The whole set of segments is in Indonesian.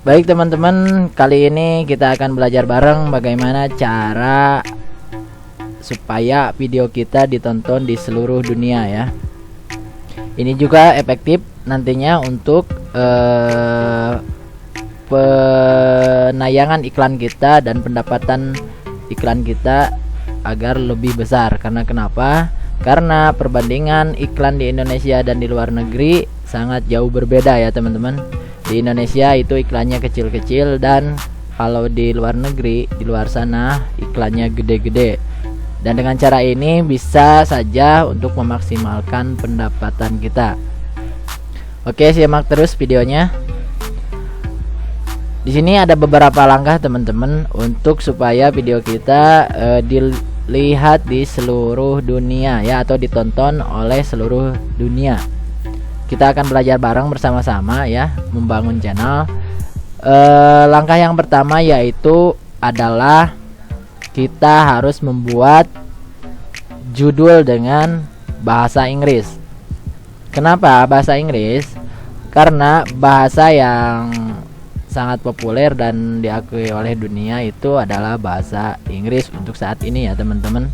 Baik teman-teman, kali ini kita akan belajar bareng bagaimana cara supaya video kita ditonton di seluruh dunia ya. Ini juga efektif nantinya untuk penayangan iklan kita dan pendapatan iklan kita agar lebih besar. Karena kenapa? Karena perbandingan iklan di Indonesia dan di luar negeri sangat jauh berbeda ya teman-teman. Di Indonesia itu iklannya kecil-kecil, dan kalau di luar negeri, di luar sana iklannya gede-gede. Dan dengan cara ini bisa saja untuk memaksimalkan pendapatan kita. Oke, simak terus videonya. Di sini ada beberapa langkah teman-teman untuk supaya video kita dilihat di seluruh dunia ya, atau ditonton oleh seluruh dunia. Kita akan belajar bareng bersama-sama ya, membangun channel. Langkah yang pertama yaitu adalah kita harus membuat judul dengan bahasa Inggris. Kenapa bahasa Inggris? Karena bahasa yang sangat populer dan diakui oleh dunia itu adalah bahasa Inggris untuk saat ini ya teman-teman.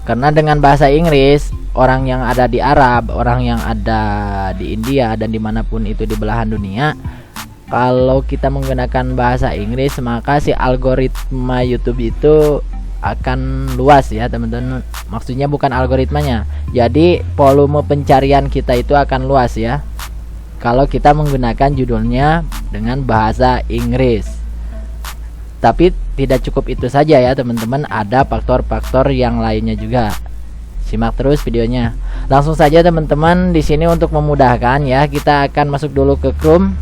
Karena dengan bahasa Inggris, orang yang ada di Arab, orang yang ada di India, dan dimanapun itu di belahan dunia, kalau kita menggunakan bahasa Inggris, maka si algoritma YouTube itu akan luas ya teman-teman. Maksudnya bukan algoritmanya, jadi volume pencarian kita itu akan luas ya, kalau kita menggunakan judulnya dengan bahasa Inggris. Tapi tidak cukup itu saja ya teman-teman, ada faktor-faktor yang lainnya juga. Simak terus videonya. Langsung saja teman-teman, di sini untuk memudahkan ya, kita akan masuk dulu ke Chrome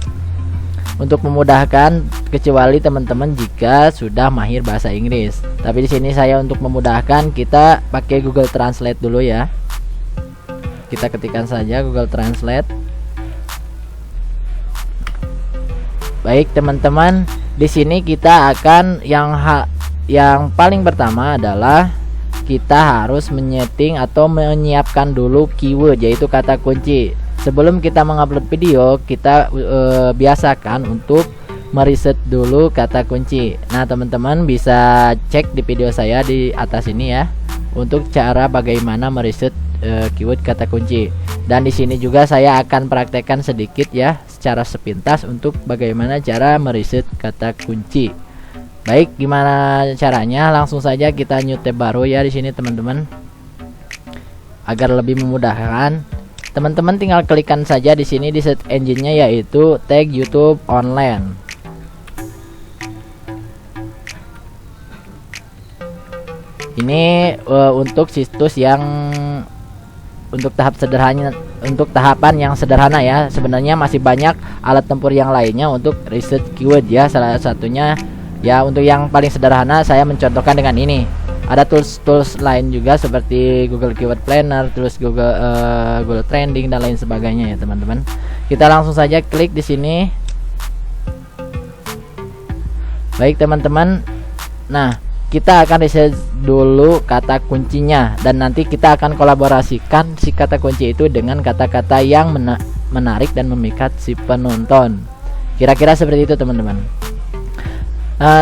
untuk memudahkan, kecuali teman-teman jika sudah mahir bahasa Inggris. Tapi di sini saya untuk memudahkan, kita pakai Google Translate dulu ya. Kita ketikkan saja Google Translate. Baik teman-teman, di sini kita akan yang paling pertama adalah kita harus menyeting atau menyiapkan dulu keyword, yaitu kata kunci. Sebelum kita mengupload video, kita biasakan untuk meriset dulu kata kunci. Nah teman-teman bisa cek di video saya di atas ini ya, untuk cara bagaimana meriset keyword kata kunci. Dan di sini juga saya akan praktekkan sedikit ya, secara sepintas untuk bagaimana cara meriset kata kunci. Baik, gimana caranya? Langsung saja kita new tab baru ya di sini teman-teman. Agar lebih memudahkan, teman-teman tinggal klikkan saja di sini di search engine-nya, yaitu tag YouTube online. Ini untuk situs yang untuk tahapan yang sederhana ya. Sebenarnya masih banyak alat tempur yang lainnya untuk research keyword ya. Salah satunya ya, untuk yang paling sederhana saya mencontohkan dengan ini. Ada tools lain juga seperti Google Keyword Planner, terus Google Trending dan lain sebagainya ya teman-teman. Kita langsung saja klik di sini. Baik teman-teman. Nah, kita akan research dulu kata kuncinya, dan nanti kita akan kolaborasikan si kata kunci itu dengan kata-kata yang menarik dan memikat si penonton. Kira-kira seperti itu teman-teman.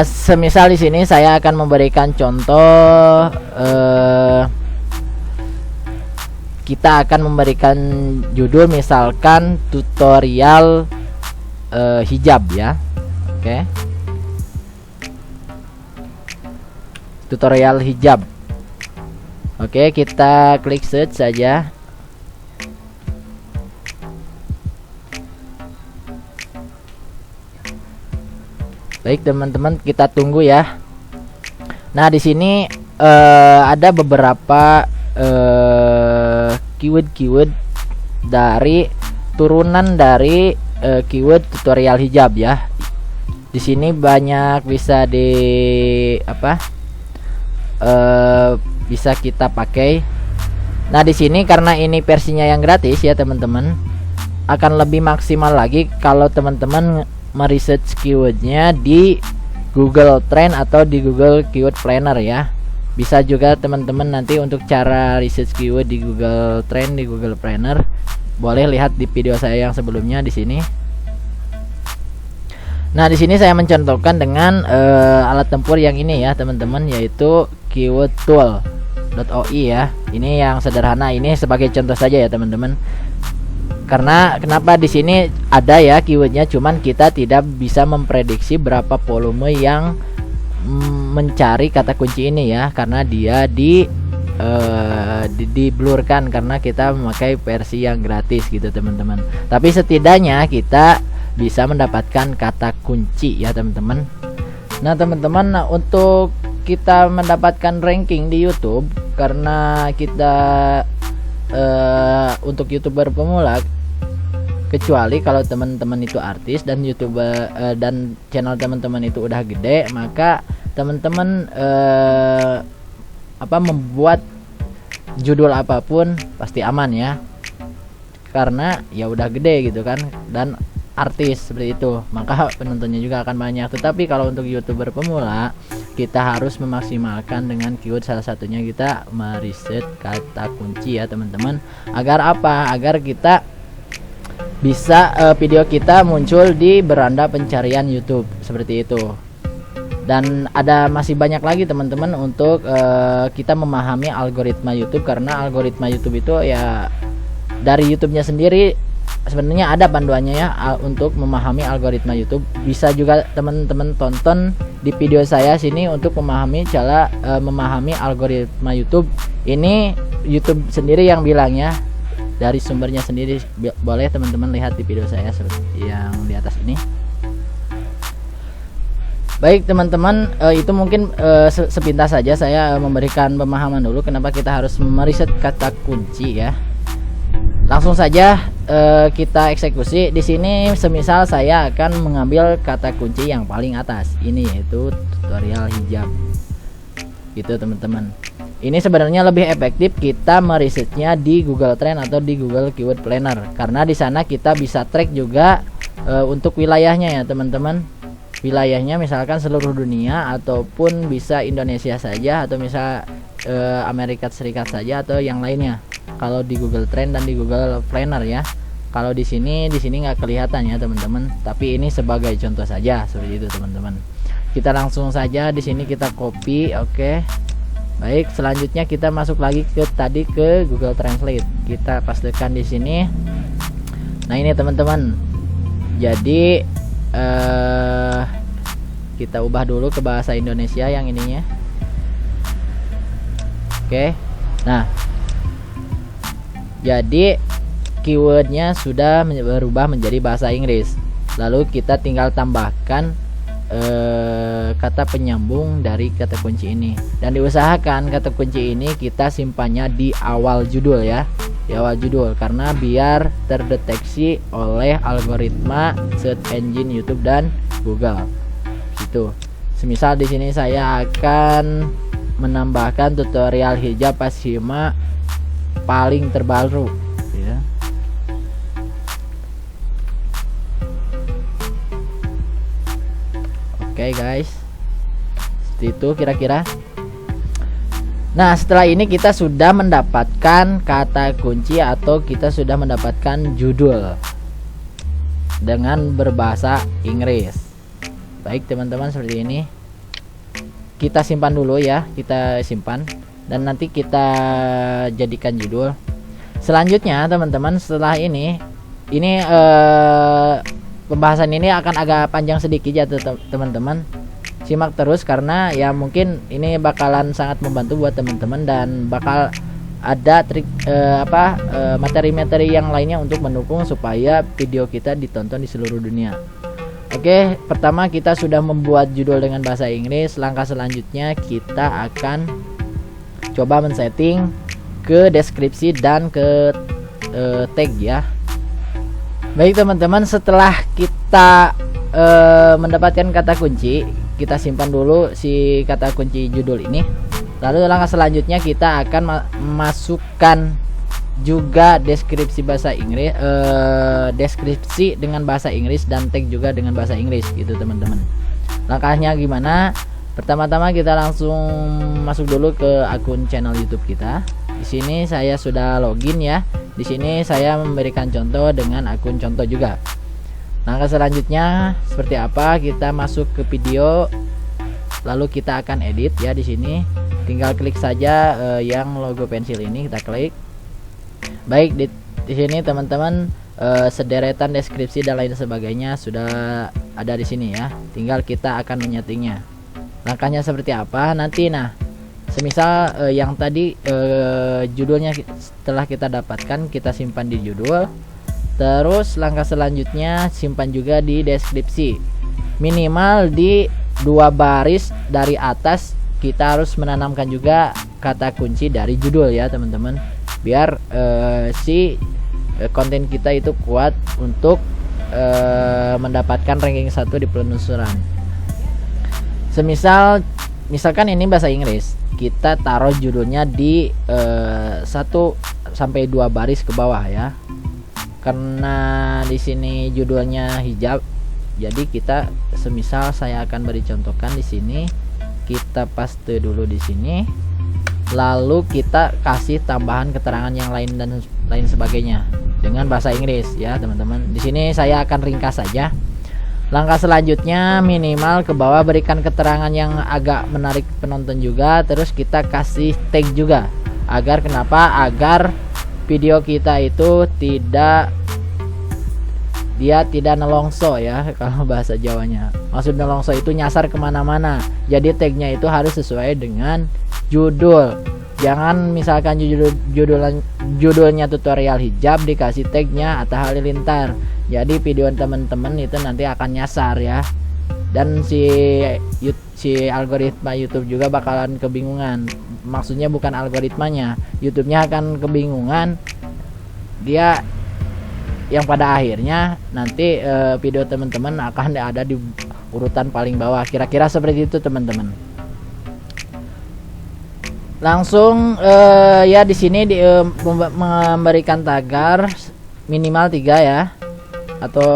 Semisal di sini saya akan memberikan contoh, kita akan memberikan judul misalkan tutorial hijab ya. Oke. Tutorial hijab. Oke, kita klik search saja. Baik teman-teman, kita tunggu ya. Nah, di sini ada beberapa keyword dari turunan dari keyword tutorial hijab ya. Di sini banyak bisa bisa kita pakai. Nah, di sini karena ini versinya yang gratis ya teman-teman, akan lebih maksimal lagi kalau teman-teman meresearch keywordnya di Google Trend atau di Google Keyword Planner ya. Bisa juga teman-teman nanti untuk cara research keyword di Google Trend, di Google Planner, boleh lihat di video saya yang sebelumnya di sini. Nah, di sini saya mencontohkan dengan alat tempur yang ini ya, teman-teman, yaitu keywordtool.oi ya. Ini yang sederhana, ini sebagai contoh saja ya, teman-teman. Karena kenapa di sini ada ya keywordnya, cuman kita tidak bisa memprediksi berapa volume yang mencari kata kunci ini ya, karena dia diblurkan karena kita memakai versi yang gratis gitu, teman-teman. Tapi setidaknya kita bisa mendapatkan kata kunci ya, teman-teman. Nah, teman-teman, untuk kita mendapatkan ranking di YouTube, karena kita untuk YouTuber pemula, kecuali kalau teman-teman itu artis dan YouTuber dan channel teman-teman itu udah gede, maka teman-teman membuat judul apapun pasti aman ya, karena ya udah gede gitu kan, dan artis seperti itu, maka penontonnya juga akan banyak. Tetapi kalau untuk YouTuber pemula, kita harus memaksimalkan dengan keyword, salah satunya kita meriset kata kunci ya, teman-teman. Agar apa? Agar kita bisa video kita muncul di beranda pencarian YouTube seperti itu. Dan ada masih banyak lagi, teman-teman, untuk kita memahami algoritma YouTube, karena algoritma YouTube itu ya dari YouTube-nya sendiri sebenarnya ada panduannya ya untuk memahami algoritma YouTube. Bisa juga teman-teman tonton di video saya sini untuk memahami cara memahami algoritma YouTube. Ini YouTube sendiri yang bilangnya, dari sumbernya sendiri. Boleh teman-teman lihat di video saya seperti yang di atas ini. Baik, teman-teman, itu mungkin sepintas saja saya memberikan pemahaman dulu kenapa kita harus meriset kata kunci ya. Langsung saja kita eksekusi. Di sini semisal saya akan mengambil kata kunci yang paling atas ini, yaitu tutorial hijab gitu, teman-teman. Ini sebenarnya lebih efektif kita merisetnya di Google Trend atau di Google Keyword Planner, karena di sana kita bisa track juga untuk wilayahnya ya, teman-teman. Wilayahnya misalkan seluruh dunia, ataupun bisa Indonesia saja, atau misal Amerika Serikat saja, atau yang lainnya. Kalau di Google Trend dan di Google Planner ya. Kalau di sini nggak kelihatan ya, teman-teman. Tapi ini sebagai contoh saja seperti itu, teman-teman. Kita langsung saja di sini kita copy, oke. Baik, selanjutnya kita masuk lagi ke Google Translate. Kita pastikan di sini. Nah, ini teman-teman. Jadi kita ubah dulu ke bahasa Indonesia yang ininya. Oke. Nah, jadi keywordnya sudah berubah menjadi bahasa Inggris. Lalu kita tinggal tambahkan kata penyambung dari kata kunci ini, dan diusahakan kata kunci ini kita simpannya di awal judul ya, di awal judul, karena biar terdeteksi oleh algoritma search engine YouTube dan Google. Gitu. Semisal di sini saya akan menambahkan tutorial hijab Pasima paling terbaru ya. Oke, guys, seperti itu kira-kira. Nah, setelah ini kita sudah mendapatkan kata kunci atau kita sudah mendapatkan judul dengan berbahasa Inggris. Baik, teman-teman, seperti ini. Kita simpan dulu ya, kita simpan dan nanti kita jadikan judul. Selanjutnya, teman-teman, setelah ini pembahasan ini akan agak panjang sedikit ya, teman-teman. Simak terus karena ya mungkin ini bakalan sangat membantu buat teman-teman, dan bakal ada trik materi-materi yang lainnya untuk mendukung supaya video kita ditonton di seluruh dunia. Oke, pertama kita sudah membuat judul dengan bahasa Inggris. Langkah selanjutnya kita akan coba men-setting ke deskripsi dan ke tag ya. Baik, teman-teman, setelah kita mendapatkan kata kunci, kita simpan dulu si kata kunci judul ini. Lalu langkah selanjutnya kita akan masukkan juga deskripsi bahasa Inggris, deskripsi dengan bahasa Inggris dan tag juga dengan bahasa Inggris gitu, teman-teman. Langkahnya gimana? Pertama-tama kita langsung masuk dulu ke akun channel YouTube kita. Di sini saya sudah login ya. Di sini saya memberikan contoh dengan akun contoh juga. Langkah selanjutnya seperti apa? Kita masuk ke video, lalu kita akan edit ya. Di sini tinggal klik saja yang logo pensil ini, kita klik. Baik, di sini teman-teman sederetan deskripsi dan lain sebagainya sudah ada di sini ya. Tinggal kita akan menyetingnya. Langkahnya seperti apa nanti? Nah, semisal yang tadi judulnya setelah kita dapatkan, kita simpan di judul. Terus langkah selanjutnya simpan juga di deskripsi. Minimal di 2 baris dari atas kita harus menanamkan juga kata kunci dari judul ya teman-teman, biar konten kita itu kuat untuk mendapatkan ranking 1 di penelusuran. Misalkan ini bahasa Inggris, kita taruh judulnya di 1 sampai 2 baris ke bawah ya. Karena di sini judulnya hijab, jadi kita semisal saya akan beri contohkan di sini, kita paste dulu di sini, lalu kita kasih tambahan keterangan yang lain dan lain sebagainya dengan bahasa Inggris ya teman-teman. Di sini saya akan ringkas saja. Langkah selanjutnya minimal ke bawah berikan keterangan yang agak menarik penonton juga. Terus kita kasih tag juga. Agar kenapa? Agar video kita itu tidak nelongso ya, kalau bahasa Jawanya. Maksud nelongso itu nyasar kemana-mana. Jadi tagnya itu harus sesuai dengan judul. Jangan misalkan judulnya tutorial hijab dikasih tagnya Atta Halilintar. Jadi video teman-teman itu nanti akan nyasar ya. Dan si algoritma YouTube juga bakalan kebingungan. Maksudnya bukan algoritmanya, YouTube-nya akan kebingungan. Dia yang pada akhirnya nanti video teman-teman akan ada di urutan paling bawah. Kira-kira seperti itu teman-teman. Langsung ya di sini memberikan tagar minimal 3 ya, atau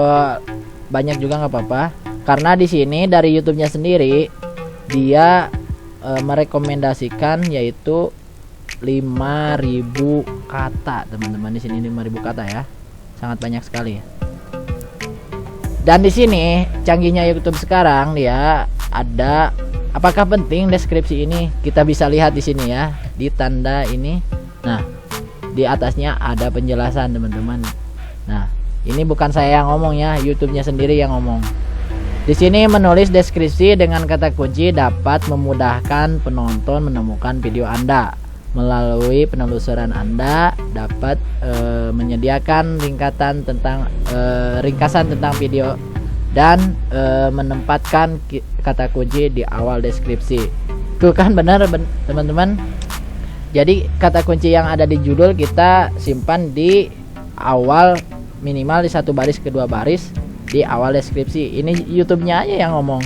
banyak juga nggak apa-apa. Karena di sini dari YouTube-nya sendiri dia merekomendasikan yaitu 5.000 kata teman-teman. Di sini 5.000 kata ya, sangat banyak sekali. Dan di sini canggihnya YouTube sekarang dia ada apakah penting deskripsi ini, kita bisa lihat di sini ya, di tanda ini. Nah, di atasnya ada penjelasan teman-teman. Nah, ini bukan saya yang ngomong ya, YouTube-nya sendiri yang ngomong. Di sini menulis deskripsi dengan kata kunci dapat memudahkan penonton menemukan video Anda. Melalui penelusuran Anda dapat menyediakan ringkasan tentang video dan menempatkan kata kunci di awal deskripsi. Tuh kan benar teman-teman. Jadi kata kunci yang ada di judul kita simpan di awal, minimal di 1 baris ke 2 baris di awal deskripsi. Ini YouTube-nya aja yang ngomong.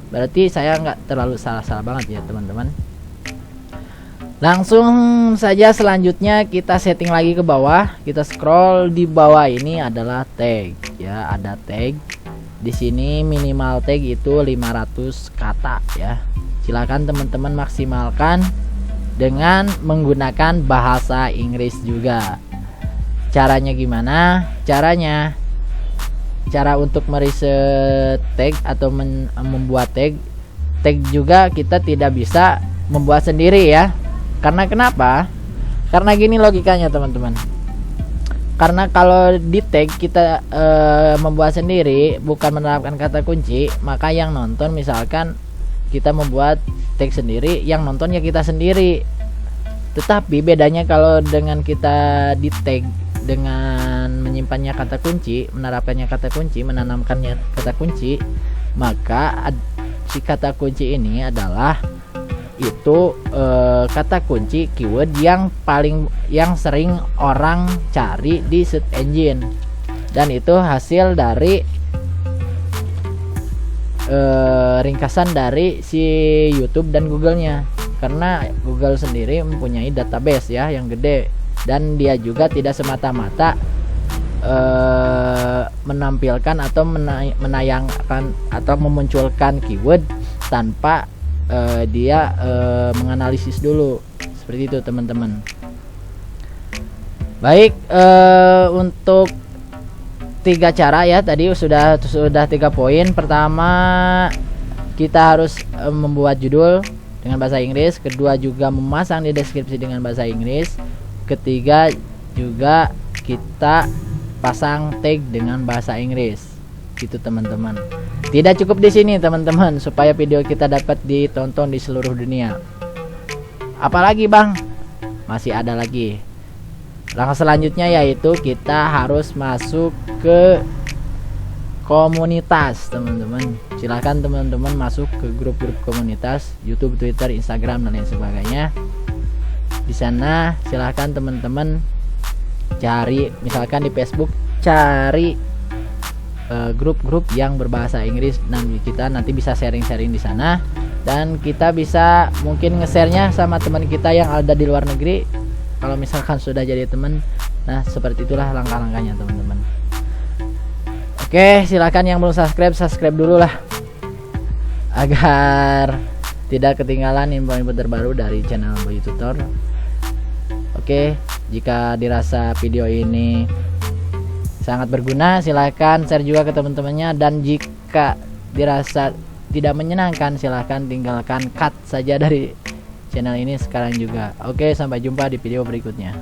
Berarti saya nggak terlalu salah-salah banget ya teman-teman. Langsung saja selanjutnya kita setting lagi ke bawah. Kita scroll di bawah, ini adalah tag ya, ada tag. Di sini minimal tag itu 500 kata ya. Silakan teman-teman maksimalkan dengan menggunakan bahasa Inggris juga. Caranya gimana? Cara untuk mereset tag atau membuat tag juga kita tidak bisa membuat sendiri ya. Karena kenapa? Karena gini logikanya teman-teman. Karena kalau di tag kita membuat sendiri, bukan menerapkan kata kunci, maka yang nonton misalkan kita membuat tag sendiri, yang nonton ya kita sendiri. Tetapi bedanya kalau dengan kita di tag dengan menyimpannya kata kunci, menerapkannya kata kunci, menanamkannya kata kunci, maka si kata kunci ini adalah itu kata kunci keyword yang sering orang cari di search engine, dan itu hasil dari ringkasan dari si YouTube dan Google-nya. Karena Google sendiri mempunyai database ya yang gede, dan dia juga tidak semata-mata menampilkan atau menayangkan atau memunculkan keyword tanpa dia menganalisis dulu. Seperti itu teman-teman. Baik, untuk tiga cara ya, tadi sudah 3 poin. Pertama, kita harus membuat judul dengan bahasa Inggris. Kedua, juga memasang di deskripsi dengan bahasa Inggris. Ketiga, juga kita pasang tag dengan bahasa Inggris. Gitu teman-teman. Tidak cukup di sini teman-teman, supaya video kita dapat ditonton di seluruh dunia. Apalagi Bang? Masih ada lagi. Langkah selanjutnya yaitu kita harus masuk ke komunitas teman-teman. Silahkan teman-teman masuk ke grup-grup komunitas YouTube, Twitter, Instagram dan lain sebagainya. Di sana silahkan teman-teman cari, misalkan di Facebook cari grup-grup yang berbahasa Inggris, dan kita nanti bisa sharing-sharing di sana, dan kita bisa mungkin nge-share-nya sama teman kita yang ada di luar negeri kalau misalkan sudah jadi teman. Nah, seperti itulah langkah-langkahnya teman-teman. Oke, silakan yang belum subscribe dulu lah, agar tidak ketinggalan info-info terbaru dari channel Boy Tutor. Oke, jika dirasa video ini sangat berguna, silahkan share juga ke teman-temannya, dan jika dirasa tidak menyenangkan, silahkan tinggalkan cut saja dari channel ini sekarang juga. Oke, sampai jumpa di video berikutnya.